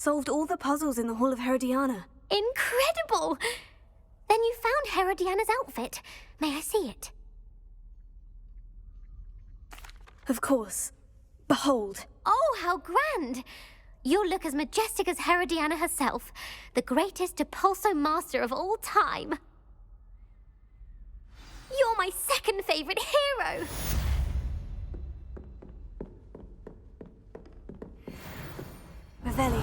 Solved all the puzzles in the Hall of Herodiana. Incredible! Then you found Herodiana's outfit. May I see it? Of course. Behold. Oh, how grand! You'll look as majestic as Herodiana herself, the greatest Depulso master of all time. You're my second favorite hero! Revelio.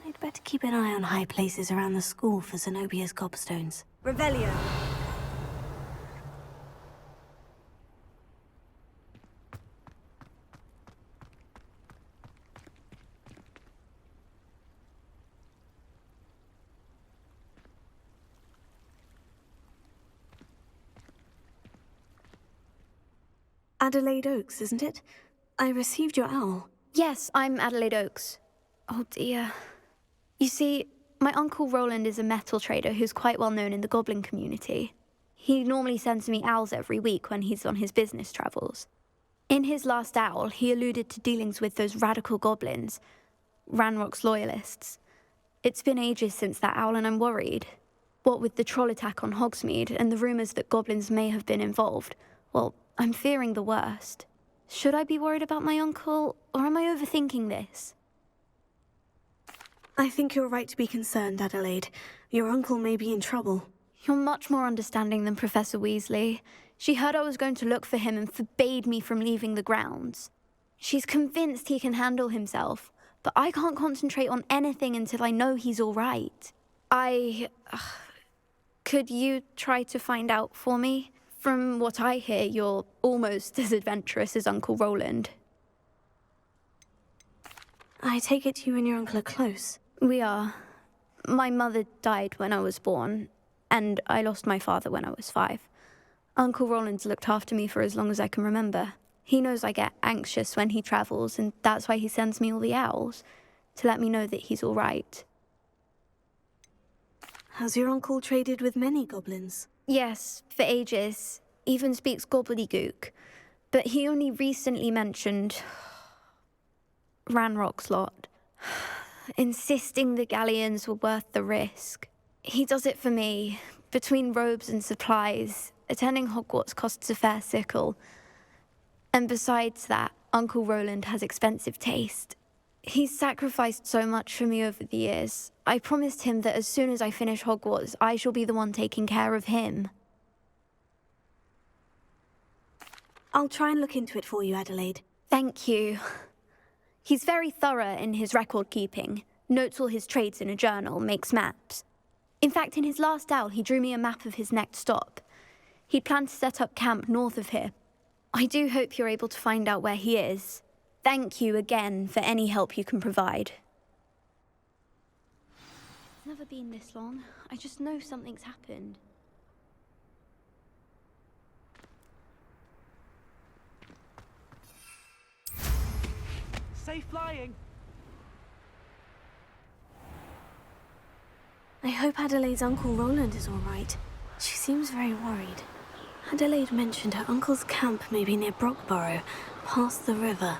I'd better keep an eye on high places around the school for Zenobia's gobstones. Revelio. Adelaide Oaks, isn't it? I received your owl. Yes, I'm Adelaide Oaks. Oh dear. You see, my Uncle Roland is a metal trader who's quite well known in the goblin community. He normally sends me owls every week when he's on his business travels. In his last owl, he alluded to dealings with those radical goblins, Ranrock's loyalists. It's been ages since that owl and I'm worried. What with the troll attack on Hogsmeade and the rumours that goblins may have been involved, well, I'm fearing the worst. Should I be worried about my uncle, or am I overthinking this? I think you're right to be concerned, Adelaide. Your uncle may be in trouble. You're much more understanding than Professor Weasley. She heard I was going to look for him and forbade me from leaving the grounds. She's convinced he can handle himself, but I can't concentrate on anything until I know he's all right. Could you try to find out for me? From what I hear, you're almost as adventurous as Uncle Roland. I take it you and your uncle are close. We are. My mother died when I was born, and I lost my father when I was 5. Uncle Roland's looked after me for as long as I can remember. He knows I get anxious when he travels, and that's why he sends me all the owls, to let me know that he's all right. Has your uncle traded with many goblins? Yes, for ages. Even speaks gobbledygook. But he only recently mentioned Ranrock's lot, insisting the galleons were worth the risk. He does it for me. Between robes and supplies, attending Hogwarts costs a fair sickle. And besides that, Uncle Roland has expensive taste. He's sacrificed so much for me over the years. I promised him that as soon as I finish Hogwarts, I shall be the one taking care of him. I'll try and look into it for you, Adelaide. Thank you. He's very thorough in his record keeping, notes all his trades in a journal, makes maps. In fact, in his last owl, he drew me a map of his next stop. He'd planned to set up camp north of here. I do hope you're able to find out where he is. Thank you again for any help you can provide. It's never been this long. I just know something's happened. Safe flying! I hope Adelaide's Uncle Roland is all right. She seems very worried. Adelaide mentioned her uncle's camp may be near Brockborough, past the river.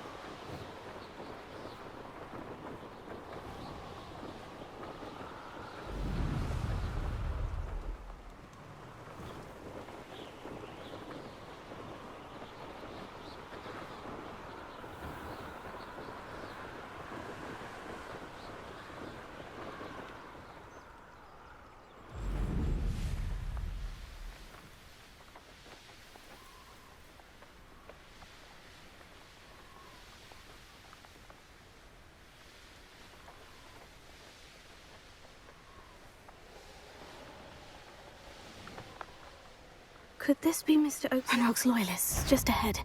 Could this be Mr. Oak's loyalists just ahead?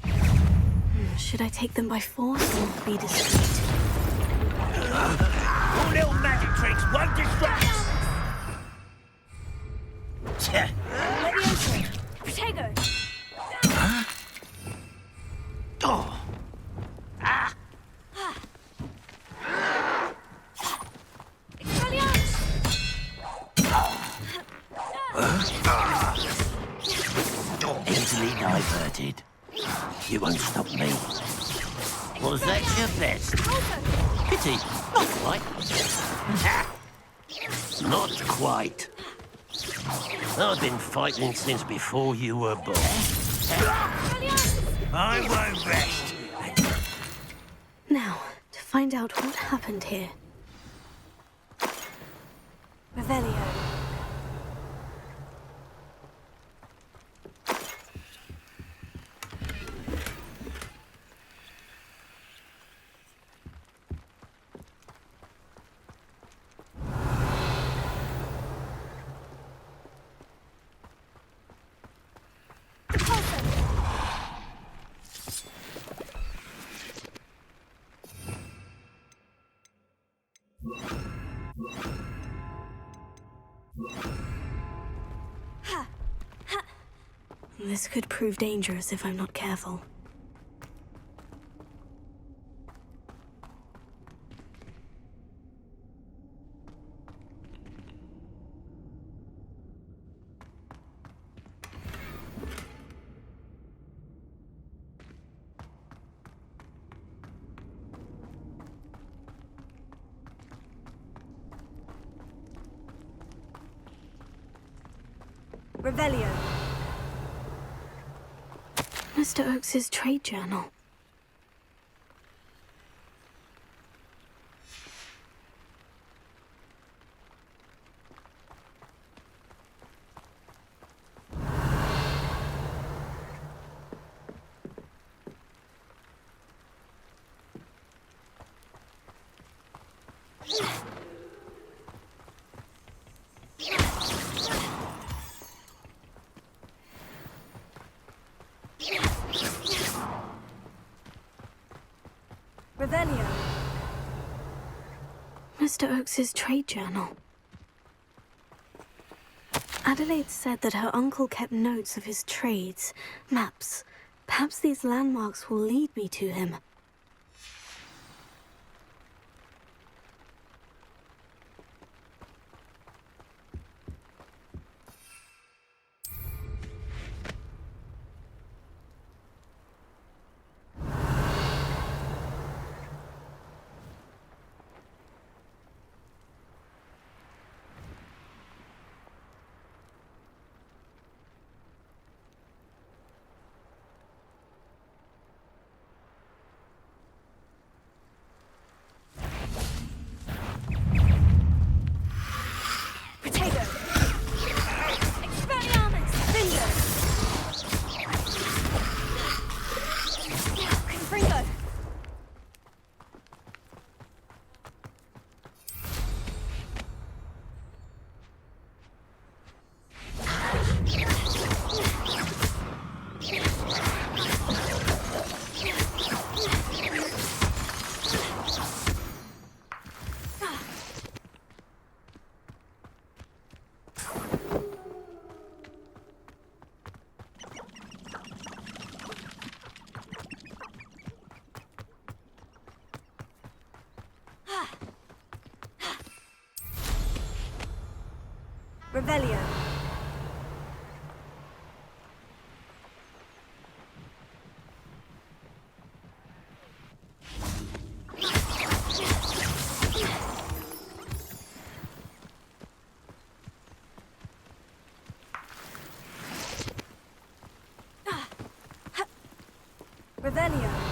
Should I take them by force or be discreet? All little magic tricks won't distract. Protego! Oh. Ah. Easily diverted. You won't stop me. Was that your best? Pity, not quite. Not quite. I've been fighting since before you were born. I won't rest. Now, to find out what happened here. Revelio. This could prove dangerous if I'm not careful. Revelio. Mr. Oakes' trade journal. Revelio. Mr. Oakes' trade journal. Adelaide said that her uncle kept notes of his trades, maps. Perhaps these landmarks will lead me to him. Revelio. Revelio.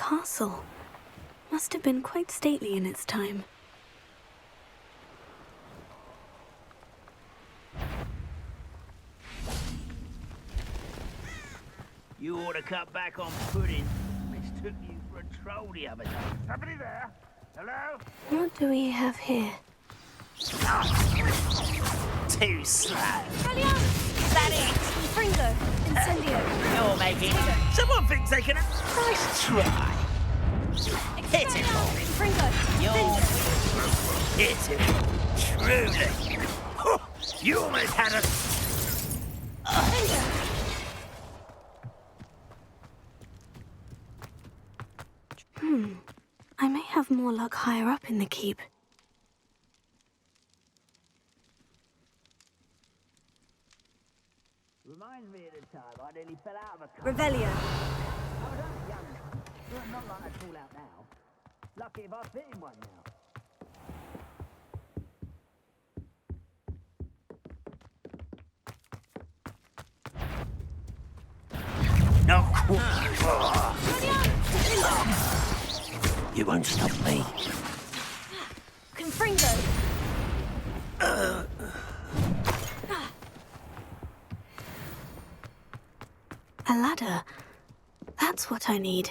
castle. Must have been quite stately in its time. You ought to cut back on pudding. Mistook you for a troll the other day. Somebody there? Hello? What do we have here? Too slow. Is that it? Fringo, Incendio. You're making... Someone thinks they can... Nice try. Hit him, boy. Fringo. You're... Hit him. Truly. You almost had a... I may have more luck higher up in the keep. Reminds me of the time I nearly fell out of a car. Revelio. I was only young. Well, not like I'd fall out now. Lucky if I fit in one now. Not quite. You won't stop me. Confringo. A ladder. That's what I need.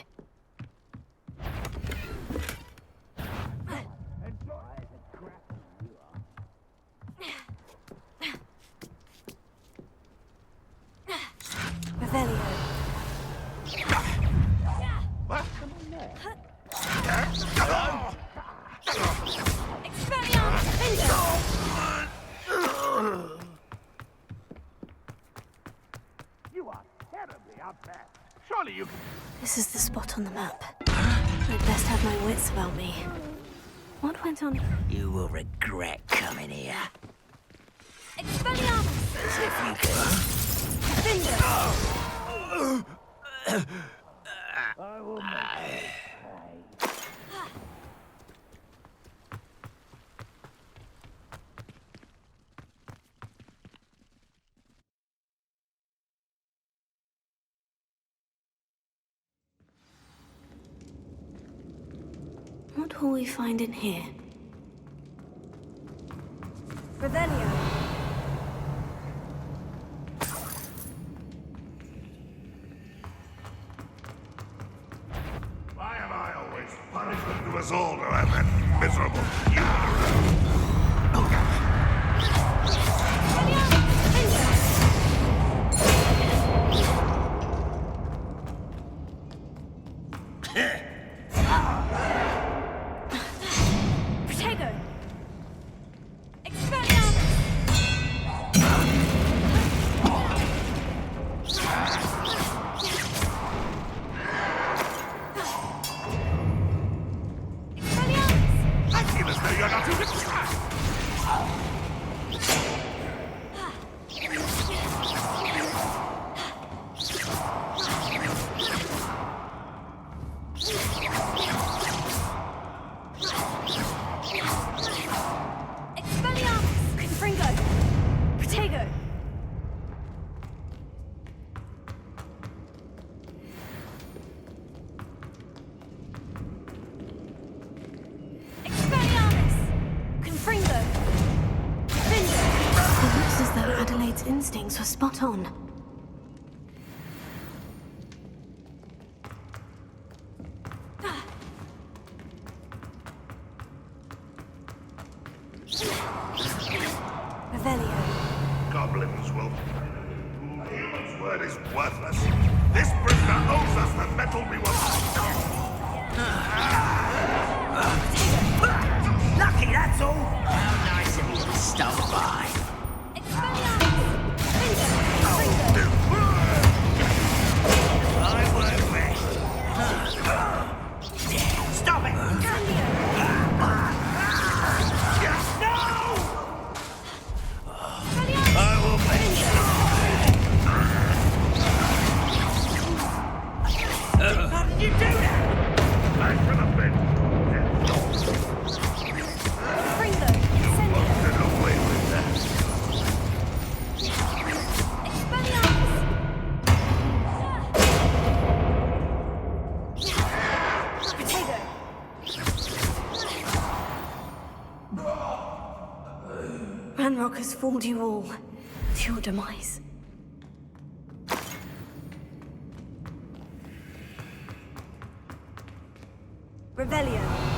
Revelio. You are terribly up there. Surely you can... This is the spot on the map. I'd best have my wits about me. What went on? You will regret coming here. Expelliarmus. As if you could... I will make What will we find in here? Revelio. Why am I always punishment to us all to have that miserable you around? Protego. Expelliarmus. I feel as though you're not even trying. Expelliarmus. Confringo. Protego. Expelliarmus. Confringo. Confringo. It looks as though Adelaide's instincts were spot on. Revelio. Goblins will... A human's word is worthless. This prisoner owes us the metal we were... Lucky, that's all. How nice of you to stop by. Expelliarmus. Confringo. I won't rest. Stop it! I will make How did you do that? I should have been... Confringo. You won't get away with that. Ranrock has fooled you all to your demise. Revelio.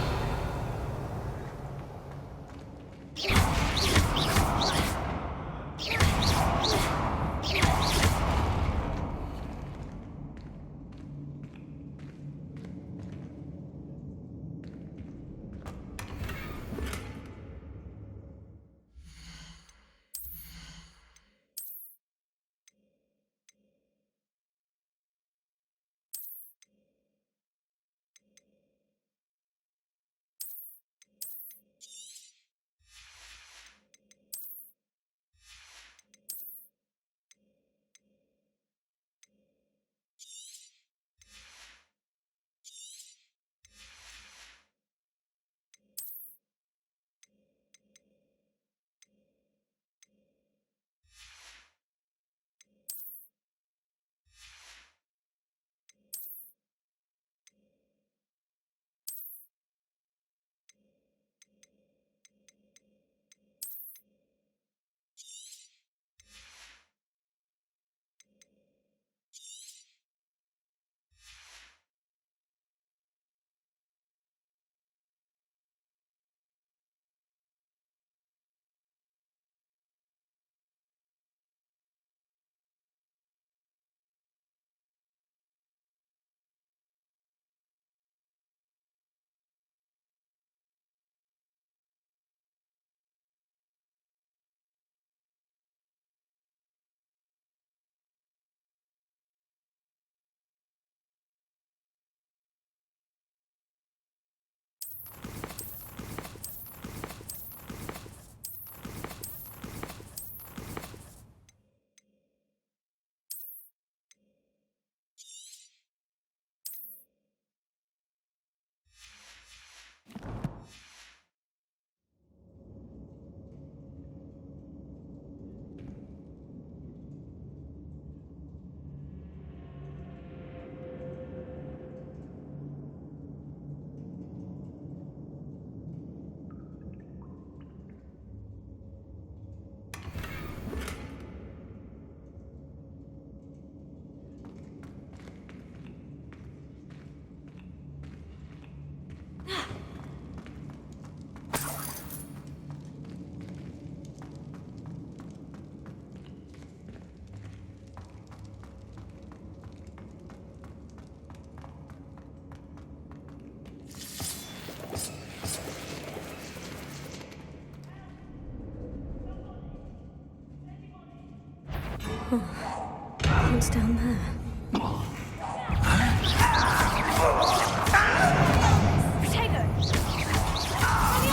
What's down there?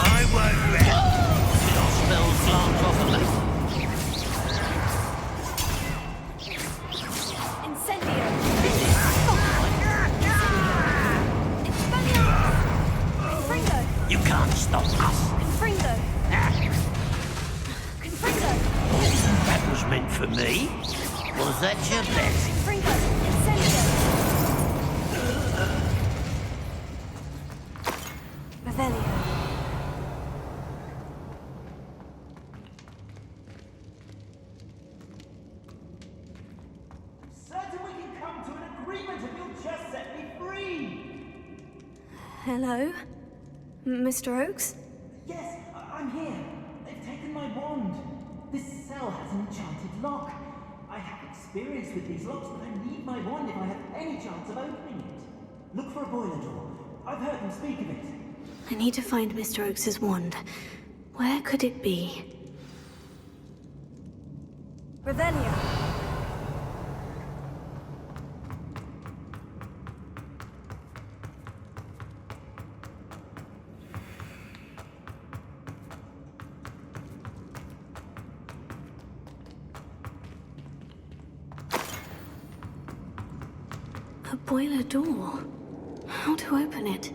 I won't let your spells glance off of me. You can't stop us. That was meant for me. Was that your best? Revelio. Certain we can come to an agreement if you'll just set me free! Hello? Mr. Oakes? Yes, I'm here. They've taken my wand. This cell has an enchanted lock. I have experience with these locks, but I need my wand if I have any chance of opening it. Look for a boiler door. I've heard them speak of it. I need to find Mr. Oakes's wand. Where could it be? Revelio. A boiler door. How to open it?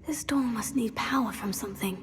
This door must need power from something.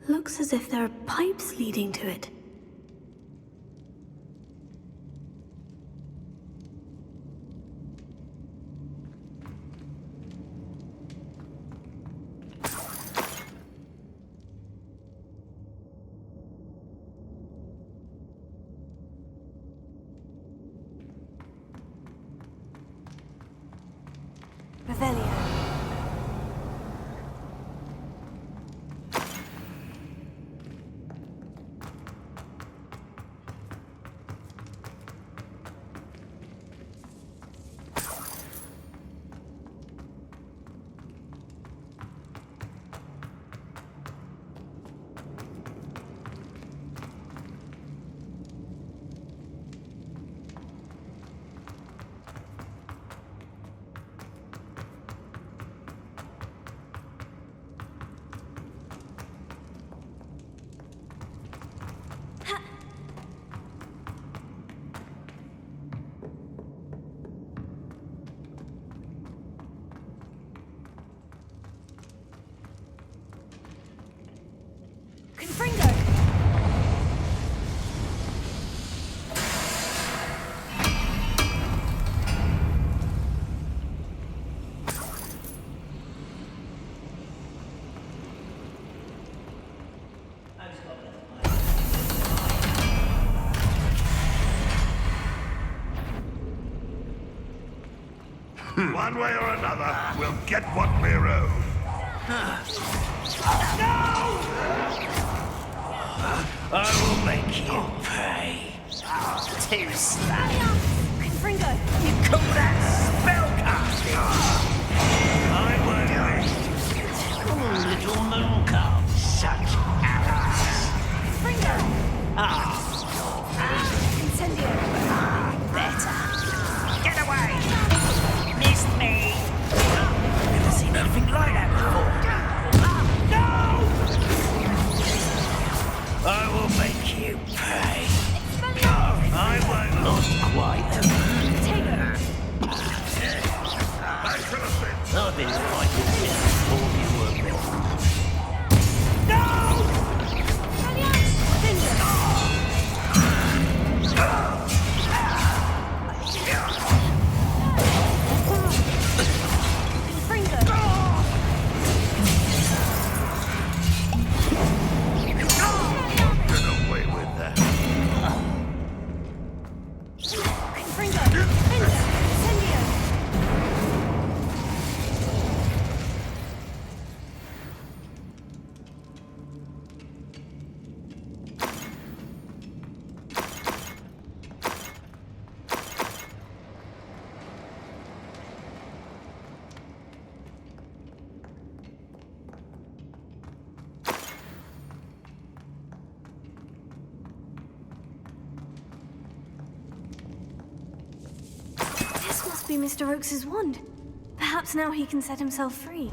Looks as if there are pipes leading to it. Revelio. Confringo! One way or another, we'll get what we're owed. I will make you pay. Too slow. Confringo! You call that spellcasting? I won't wait. Oh, little moon calf, such arrows. Confringo! Incendio! Better. Get away! Missed me. Never seen anything like that before. I will make you pay. I won't look quite. I could have been. I've been fighting since before you were born. Get away with that. This must be Mr. Oakes's wand. Perhaps now he can set himself free.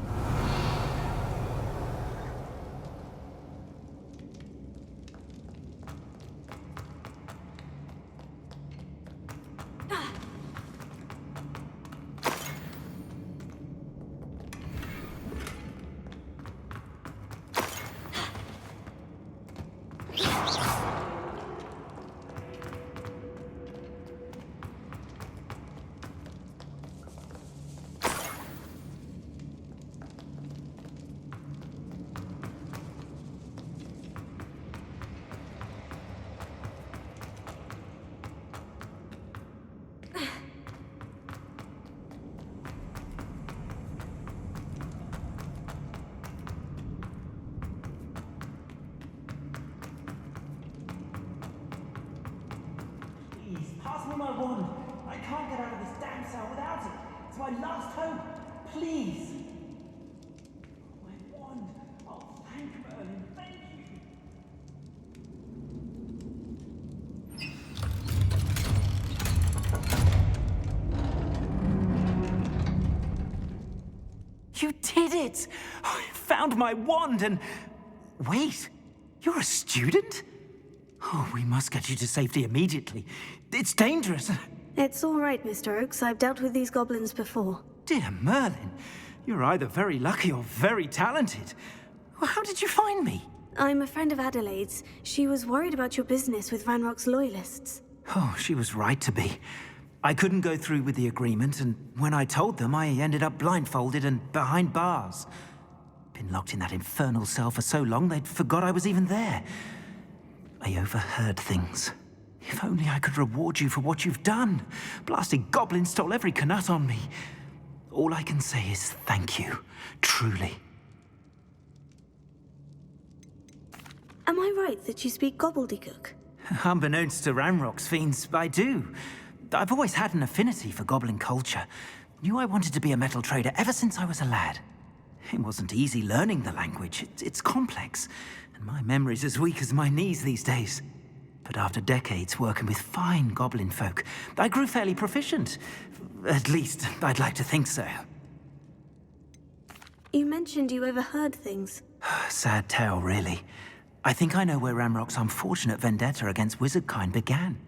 Please, pass me my wand. I can't get out of this damn cell without it. It's my last hope. Please. My wand. Oh, thank Merlin. Thank you. You did it! I found my wand and... Wait, you're a student? Oh, we must get you to safety immediately. It's dangerous. It's all right, Mr. Oakes. I've dealt with these goblins before. Dear Merlin, you're either very lucky or very talented. Well, how did you find me? I'm a friend of Adelaide's. She was worried about your business with Ranrock's loyalists. Oh, she was right to be. I couldn't go through with the agreement, and when I told them, I ended up blindfolded and behind bars. Been locked in that infernal cell for so long, they'd forgot I was even there. I overheard things. If only I could reward you for what you've done. Blasted goblin stole every Knut on me. All I can say is thank you, truly. Am I right that you speak gobbledygook? Unbeknownst to Ranrock's fiends, I do. I've always had an affinity for goblin culture. Knew I wanted to be a metal trader ever since I was a lad. It wasn't easy learning the language. It's complex, and my memory's as weak as my knees these days. But after decades working with fine goblin folk, I grew fairly proficient. At least, I'd like to think so. You mentioned you overheard things. Sad tale, really. I think I know where Ranrock's unfortunate vendetta against wizardkind began.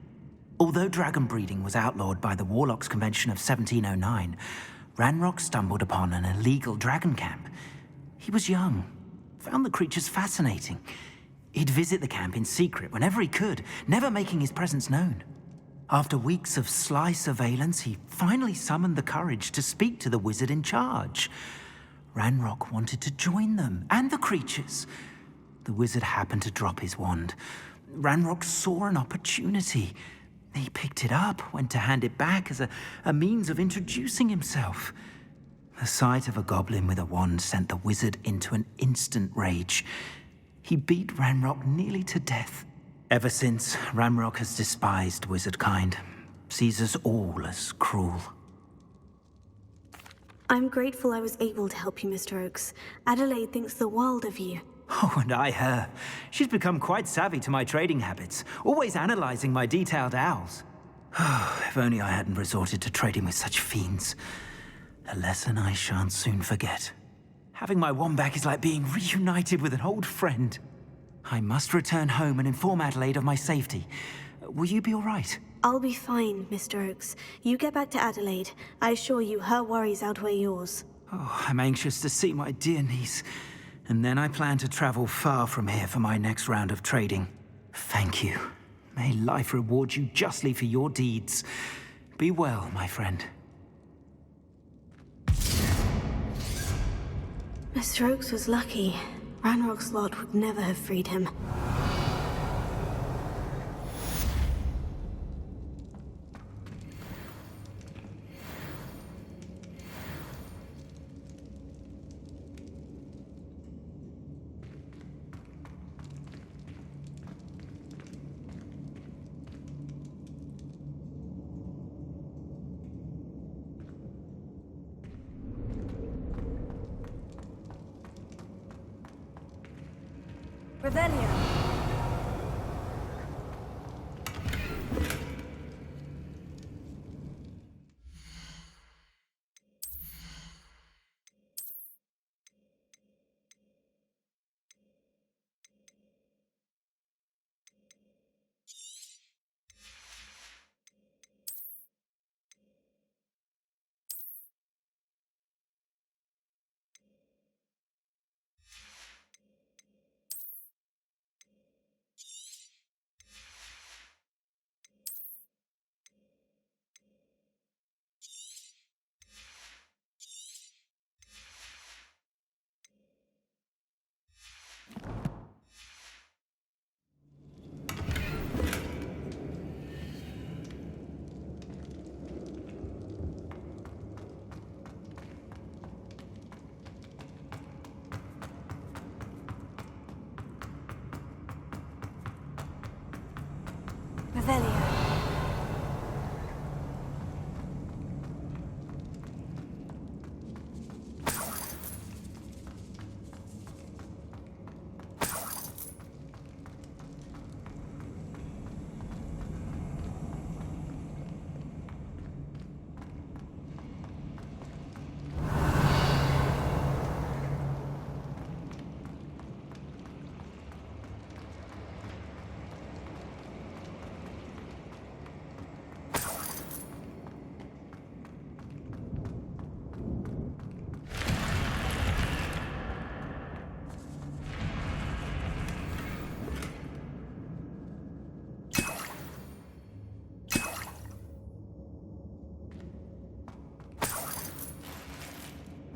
Although dragon breeding was outlawed by the Warlocks Convention of 1709, Ranrock stumbled upon an illegal dragon camp. He was young, found the creatures fascinating. He'd visit the camp in secret whenever he could, never making his presence known. After weeks of sly surveillance, he finally summoned the courage to speak to the wizard in charge. Ranrock wanted to join them, and the creatures. The wizard happened to drop his wand. Ranrock saw an opportunity. He picked it up, went to hand it back as a means of introducing himself. The sight of a goblin with a wand sent the wizard into an instant rage. He beat Ranrock nearly to death. Ever since, Ranrock has despised wizardkind, sees us all as cruel. I'm grateful I was able to help you, Mr. Oakes. Adelaide thinks the world of you. Oh, and I her. She's become quite savvy to my trading habits, always analyzing my detailed owls. If only I hadn't resorted to trading with such fiends. A lesson I shan't soon forget. Having my wand back is like being reunited with an old friend. I must return home and inform Adelaide of my safety. Will you be all right? I'll be fine, Mr. Oakes. You get back to Adelaide. I assure you her worries outweigh yours. Oh, I'm anxious to see my dear niece. And then I plan to travel far from here for my next round of trading. Thank you. May life reward you justly for your deeds. Be well, my friend. Mr. Oakes was lucky. Ranrock's lot would never have freed him. Revelio.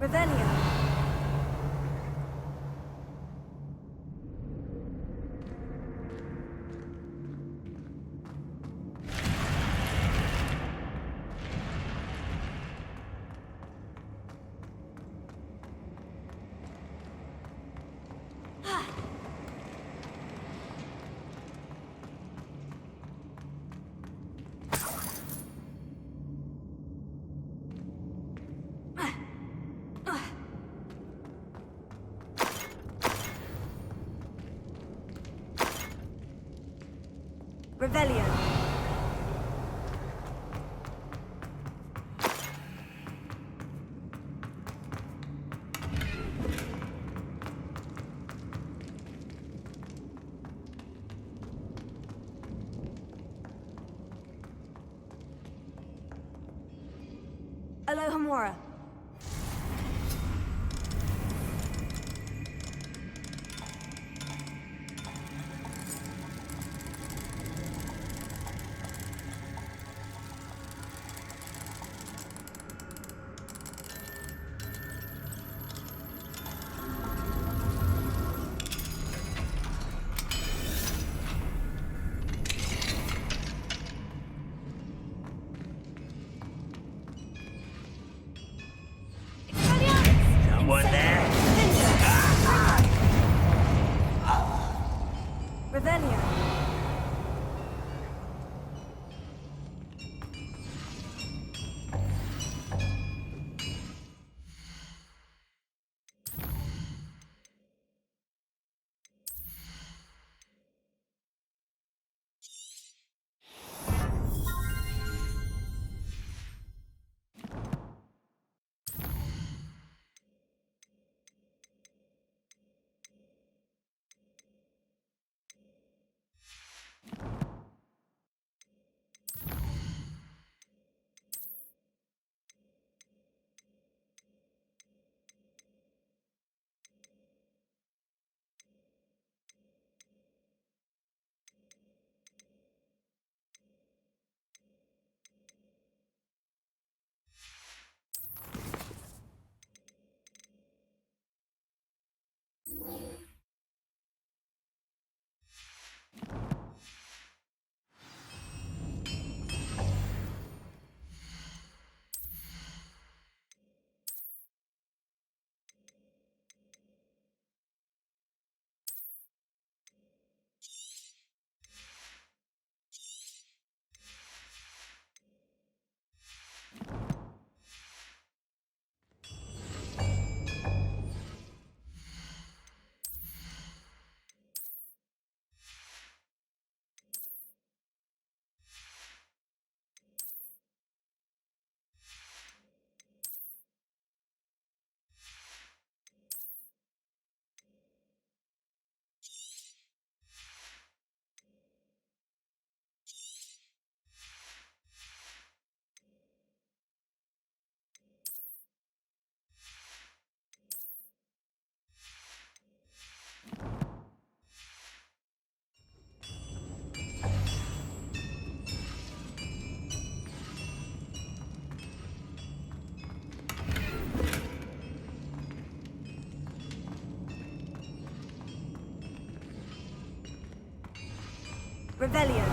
Revelio. Revelio. Alohomora. Someone there? Revelio. Revelio.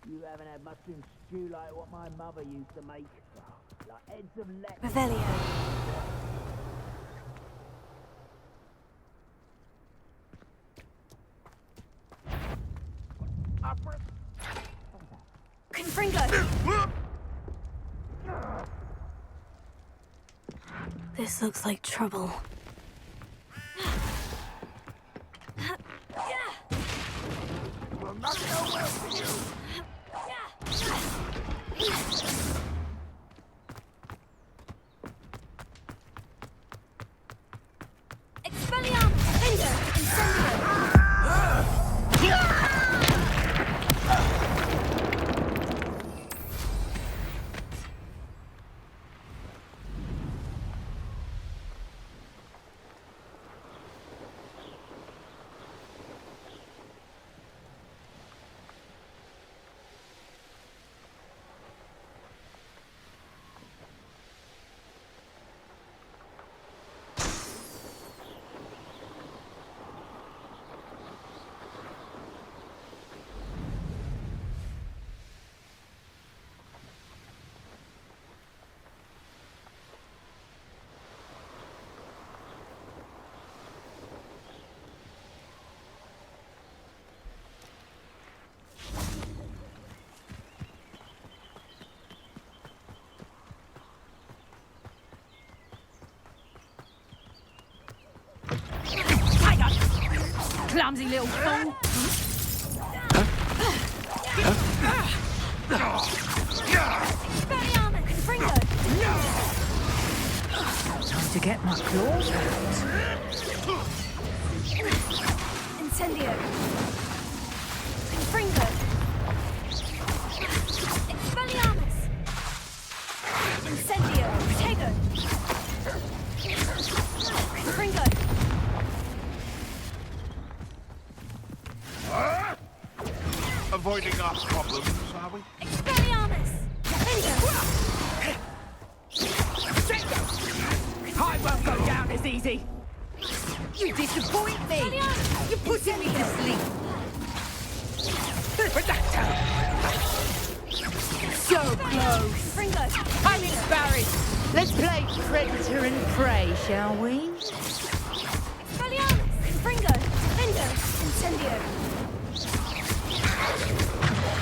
You haven't had mushroom stew like what my mother used to make. Like heads of lead. Revelio. Confringo! This looks like trouble. Will not go well for you. clumsy little fool. Expelliarmus! Fringo! Time to get my claws out. Incendio! Fringo! Expelliarmus! Incendio! Protego! Fringo! Avoiding our problems, are we? Expelliarmus! Fringo! I won't go down as easy. You disappoint me. You're putting me to sleep. So close. Fringo! I'm embarrassed. Let's play predator and prey, shall we? Expelliarmus! Fringo! Fringo! Incendio!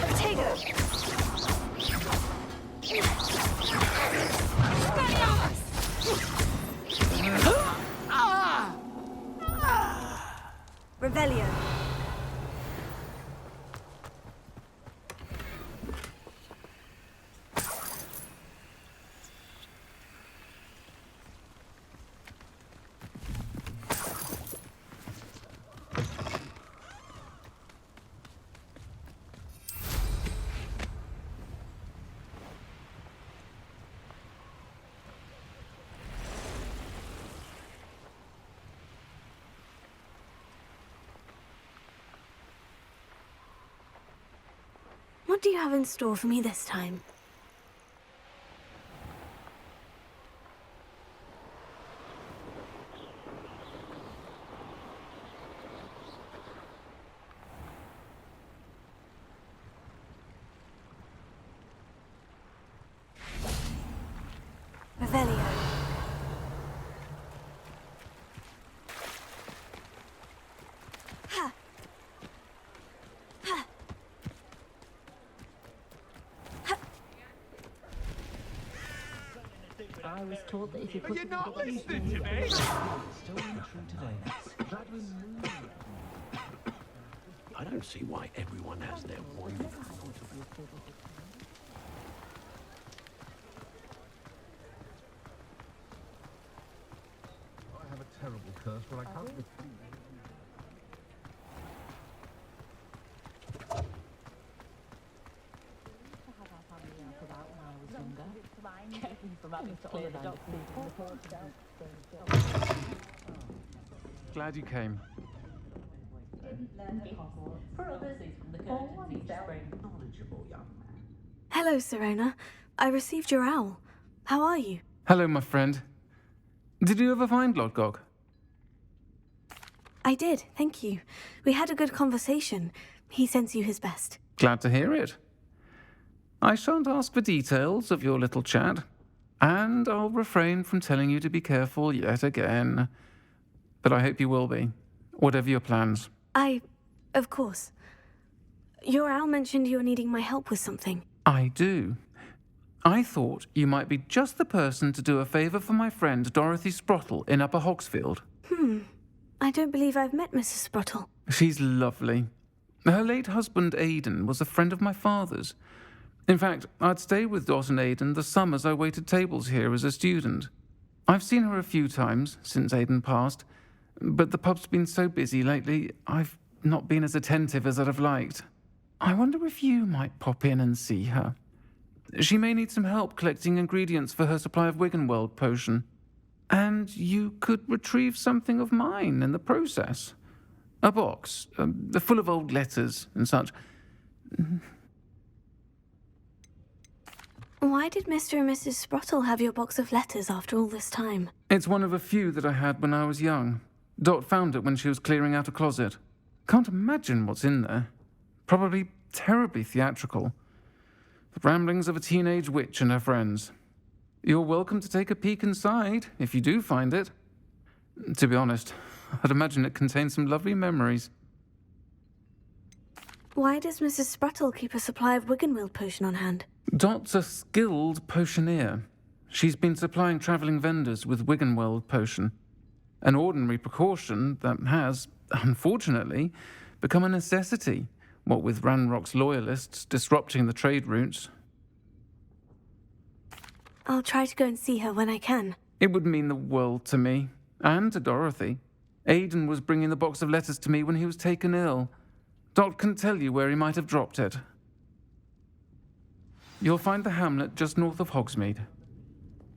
Protego! Expelliarmus! Revelio. What do you have in store for me this time? Revelio. Ha! Ha! I was told that if you put You're not listening to me! I don't see why everyone has their wand. I have a terrible curse, but I can't... Glad you came. Hello, Serona. I received your owl. How are you? Hello, my friend. Did you ever find Lodgok? I did, thank you. We had a good conversation. He sends you his best. Glad to hear it. I shan't ask for details of your little chat, and I'll refrain from telling you to be careful yet again. But I hope you will be, whatever your plans. Of course. Your owl mentioned you're needing my help with something. I do. I thought you might be just the person to do a favour for my friend Dorothy Sprottle in Upper Hogsfield. I don't believe I've met Mrs. Sprottle. She's lovely. Her late husband Aidan was a friend of my father's. In fact, I'd stay with Dot and Aidan the summers I waited tables here as a student. I've seen her a few times since Aidan passed, but the pub's been so busy lately, I've not been as attentive as I'd have liked. I wonder if you might pop in and see her. She may need some help collecting ingredients for her supply of Wiggenweld potion. And you could retrieve something of mine in the process. A box, full of old letters and such. Why did Mr. and Mrs. Sprottle have your box of letters after all this time? It's one of a few that I had when I was young. Dot found it when she was clearing out a closet. Can't imagine what's in there. Probably terribly theatrical. The ramblings of a teenage witch and her friends. You're welcome to take a peek inside, if you do find it. To be honest, I'd imagine it contains some lovely memories. Why does Mrs. Sprottle keep a supply of Wiggenweld potion on hand? Dot's a skilled potioneer. She's been supplying travelling vendors with Wiggenweld potion. An ordinary precaution that has, unfortunately, become a necessity, what with Ranrock's loyalists disrupting the trade routes. I'll try to go and see her when I can. It would mean the world to me, and to Dorothy. Aidan was bringing the box of letters to me when he was taken ill. Dot can tell you where he might have dropped it. You'll find the hamlet just north of Hogsmeade.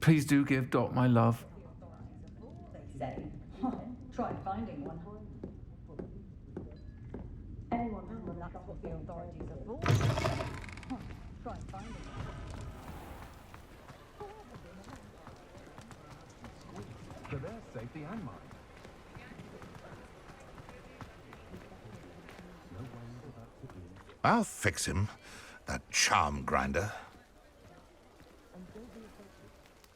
Please do give Dot my love. Try finding one. Anyone who that's what the authorities are for. Try finding one. For their safety and mine. I'll fix him, that charm grinder.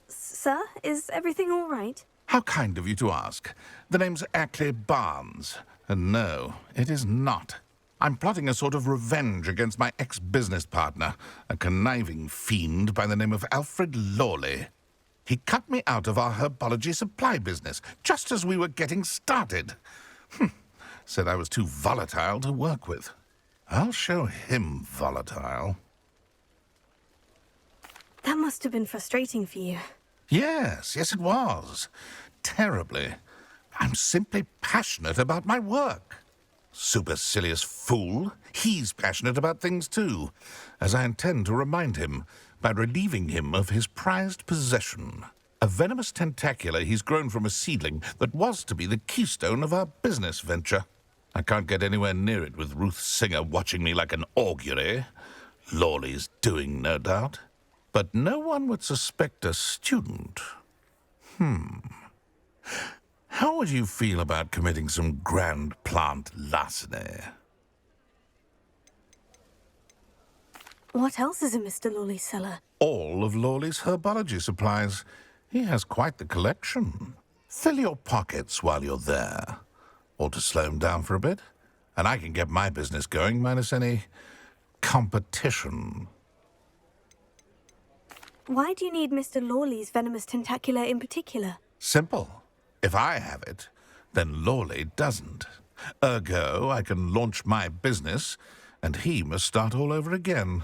Sir, is everything all right? How kind of you to ask. The name's Ackley Barnes. And no, it is not. I'm plotting a sort of revenge against my ex-business partner, a conniving fiend by the name of Alfred Lawley. He cut me out of our herbology supply business, just as we were getting started. Said I was too volatile to work with. I'll show him volatile. That must have been frustrating for you. Yes, it was. Terribly. I'm simply passionate about my work. Supercilious fool. He's passionate about things too, as I intend to remind him by relieving him of his prized possession. A venomous tentacula he's grown from a seedling that was to be the keystone of our business venture. I can't get anywhere near it with Ruth Singer watching me like an augury. Lawley's doing, no doubt. But no one would suspect a student. How would you feel about committing some grand plant larceny? What else is in Mr. Lawley's cellar? All of Lawley's herbology supplies. He has quite the collection. Fill your pockets while you're there. Or to slow him down for a bit. And I can get my business going minus any competition. Why do you need Mr. Lawley's venomous tentacula in particular? Simple. If I have it, then Lawley doesn't. Ergo, I can launch my business, and he must start all over again.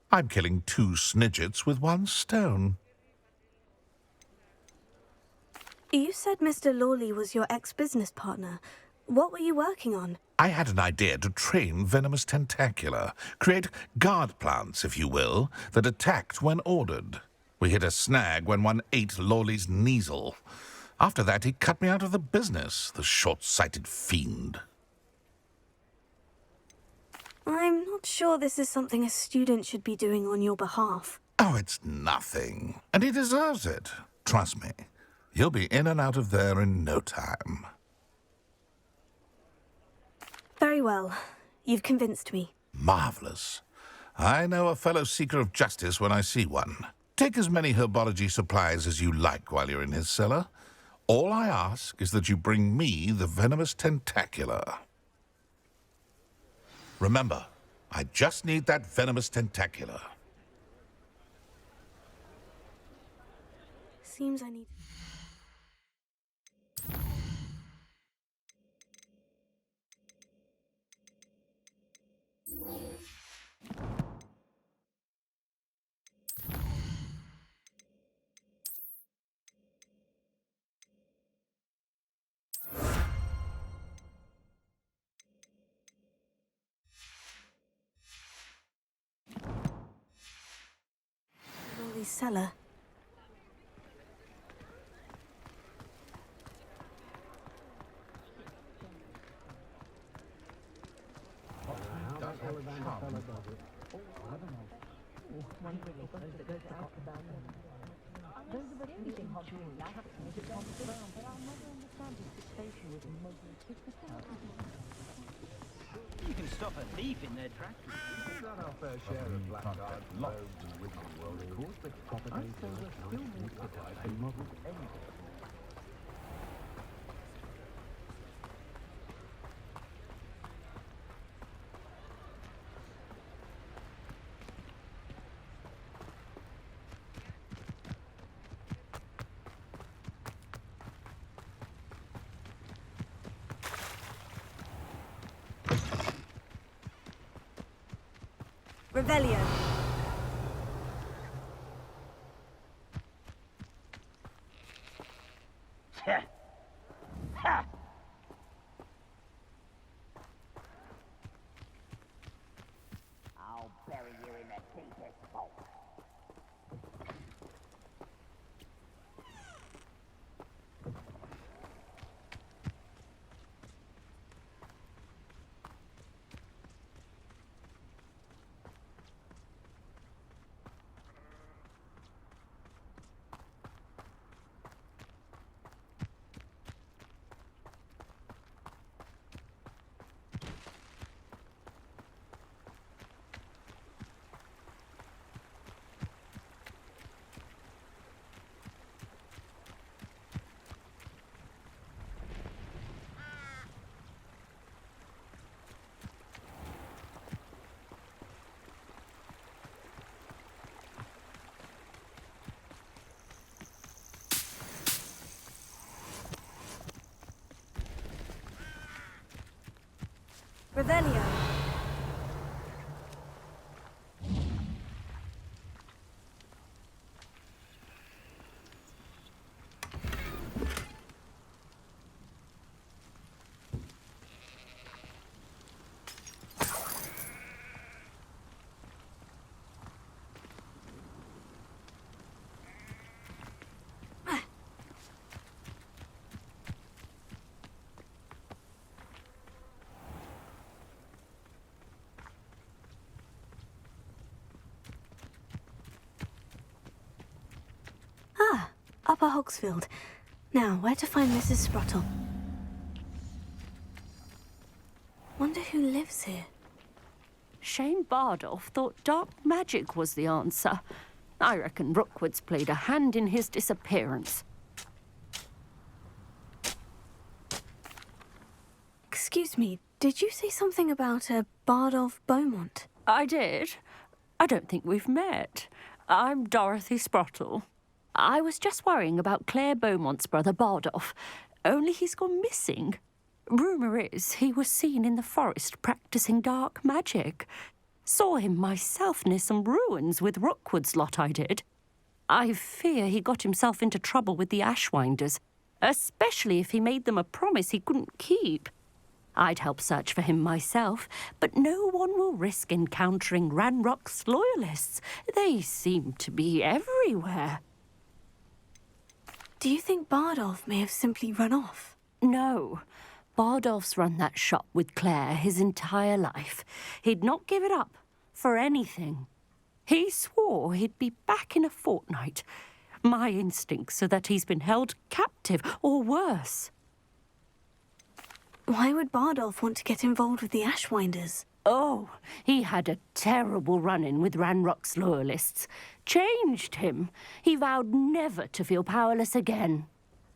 I'm killing 2 snidgets with 1 stone. You said Mr. Lawley was your ex-business partner. What were you working on? I had an idea to train venomous tentacula, create guard plants, if you will, that attacked when ordered. We hit a snag when one ate Lawley's Kneasel. After that, he cut me out of the business, the short-sighted fiend. I'm not sure this is something a student should be doing on your behalf. Oh, it's nothing. And he deserves it. Trust me. He'll be in and out of there in no time. Very well. You've convinced me. Marvelous. I know a fellow seeker of justice when I see one. Take as many herbology supplies as you like while you're in his cellar. All I ask is that you bring me the venomous tentacula. Remember, I just need that venomous tentacula. Seems I need... Lawley's cellar. You can stop a thief in their tracks. We've got our fair share of blackguard loads in the world, of course, but I'd say we're still more civilized than modern anything. Revelio. I'll bury you in the deepest vault. Revelio. Ah, Upper Hogsfield. Now, where to find Mrs. Sprottle? Wonder who lives here. Shane Bardolph thought dark magic was the answer. I reckon Rookwood's played a hand in his disappearance. Excuse me, did you say something about a Bardolph Beaumont? I did. I don't think we've met. I'm Dorothy Sprottle. I was just worrying about Claire Beaumont's brother Bardolph, only he's gone missing. Rumour is he was seen in the forest practising dark magic. Saw him myself near some ruins with Rookwood's lot I did. I fear he got himself into trouble with the Ashwinders, especially if he made them a promise he couldn't keep. I'd help search for him myself, but no one will risk encountering Ranrock's loyalists. They seem to be everywhere. Do you think Bardolph may have simply run off? No. Bardolph's run that shop with Claire his entire life. He'd not give it up for anything. He swore he'd be back in a fortnight. My instincts are that he's been held captive, or worse. Why would Bardolph want to get involved with the Ashwinders? Oh, he had a terrible run-in with Ranrock's loyalists. Changed him. He vowed never to feel powerless again.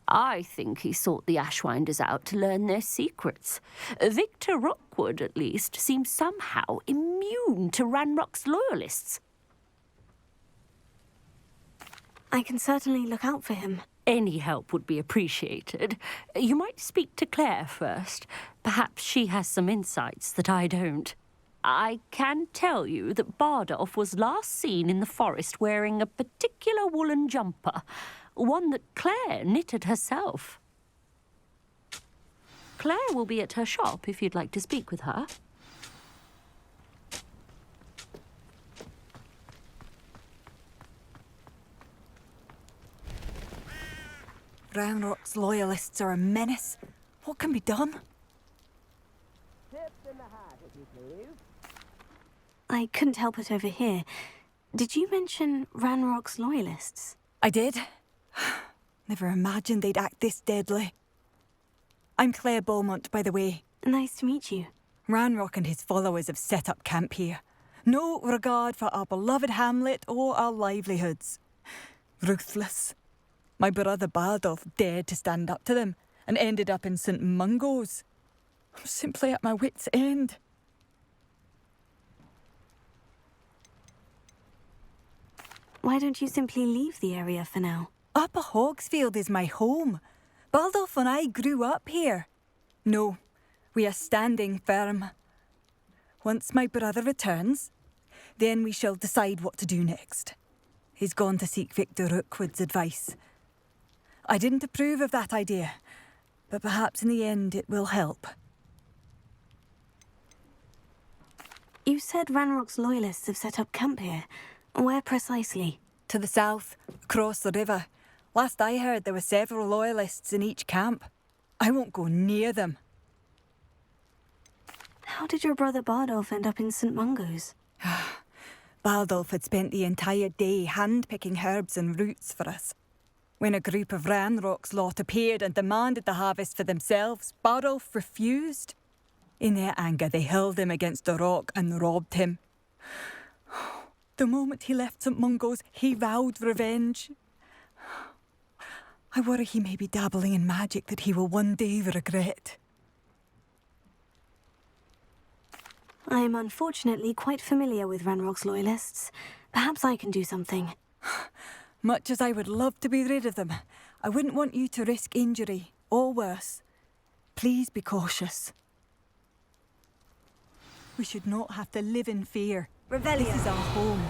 I think he sought the Ashwinders out to learn their secrets. Victor Rookwood, at least, seems somehow immune to Ranrock's loyalists. I can certainly look out for him. Any help would be appreciated. You might speak to Claire first. Perhaps she has some insights that I don't. I can tell you that Bardolph was last seen in the forest wearing a particular woolen jumper, one that Claire knitted herself. Claire will be at her shop if you'd like to speak with her. Ranrock's loyalists are a menace. What can be done? Tips in the hat, if you please. I couldn't help but overhear. Did you mention Ranrock's loyalists? I did. Never imagined they'd act this deadly. I'm Claire Beaumont, by the way. Nice to meet you. Ranrock and his followers have set up camp here. No regard for our beloved hamlet or our livelihoods. Ruthless. My brother Bardolph dared to stand up to them and ended up in St. Mungo's. I'm simply at my wit's end. Why don't you simply leave the area for now? Upper Hogsfield is my home. Bardolph and I grew up here. No, we are standing firm. Once my brother returns, Then we shall decide what to do next. He's gone to seek Victor Rookwood's advice. I didn't approve of that idea, but perhaps in the end it will help. You said Ranrock's loyalists have set up camp here. Where precisely? To the south, across the river. Last I heard, there were several loyalists in each camp. I won't go near them. How did your brother Bardolph end up in St. Mungo's? Baldolf had spent the entire day hand-picking herbs and roots for us. When a group of Ranrock's lot appeared and demanded the harvest for themselves, Bardolph refused. In their anger, they hurled him against a rock and robbed him. The moment he left St. Mungo's, he vowed revenge. I worry he may be dabbling in magic that he will one day regret. I am unfortunately quite familiar with Ranrock's loyalists. Perhaps I can do something. Much as I would love to be rid of them, I wouldn't want you to risk injury, or worse. Please be cautious. We should not have to live in fear. Reveille. This is our home.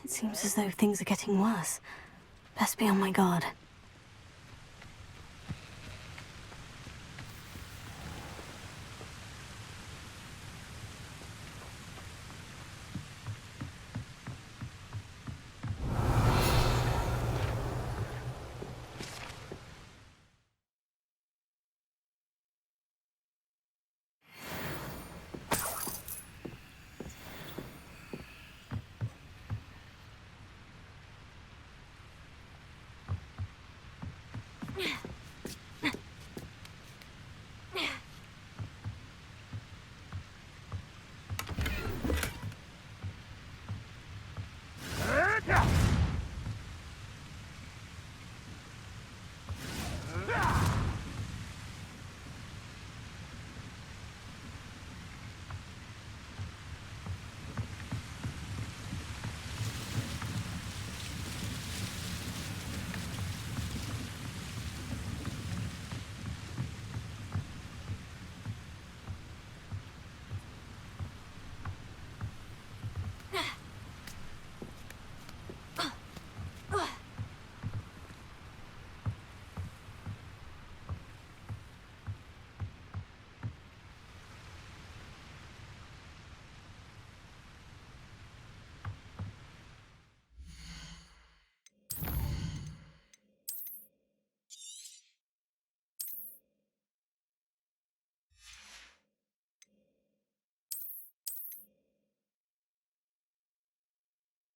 It seems as though things are getting worse. Best be on my guard.